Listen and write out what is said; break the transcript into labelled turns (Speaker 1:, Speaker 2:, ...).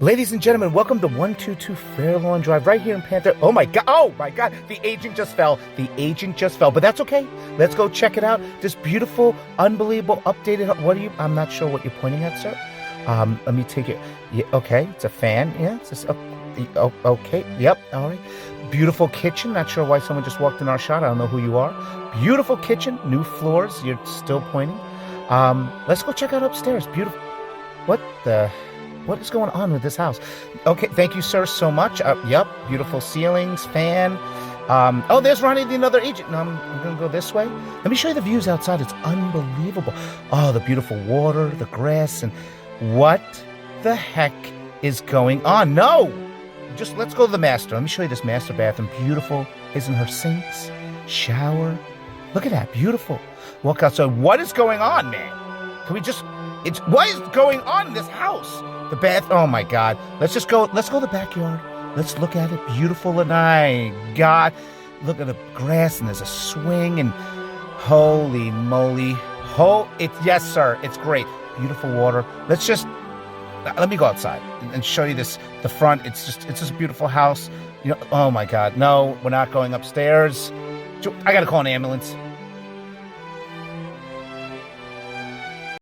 Speaker 1: Ladies and gentlemen, welcome to 122 Fairlawn Drive right here in Panther. Oh my God, the agent just fell. But that's okay. Let's go check it out. This beautiful, unbelievable, updated, I'm not sure what you're pointing at, sir. Let me take it. Yeah, okay, it's a fan. Yeah, it's just, okay, yep, all right. Beautiful kitchen. Not sure why someone just walked in our shot. I don't know who you are. Beautiful kitchen, new floors. You're still pointing. Let's go check out upstairs. Beautiful. What is going on with this house? Okay, thank you, sir, so much. Yep, beautiful ceilings, fan. Oh, there's Ronnie, the another agent. No, I'm going to go this way. Let me show you the views outside. It's unbelievable. Oh, the beautiful water, the grass, and what the heck is going on? No! Just let's go to the master. Let me show you this master bathroom. Beautiful. Isn't her sinks? Shower. Look at that. Beautiful. Walk outside. What is going on, man? Can we just... what is going on in this house? The bath, oh my God. Let's go to the backyard. Let's look at it. Beautiful, and God, look at the grass, and there's a swing, and holy moly. Yes, sir, it's great. Beautiful water. Let me go outside and show you the front. It's just a beautiful house. Oh my God, no, we're not going upstairs. I gotta call an ambulance.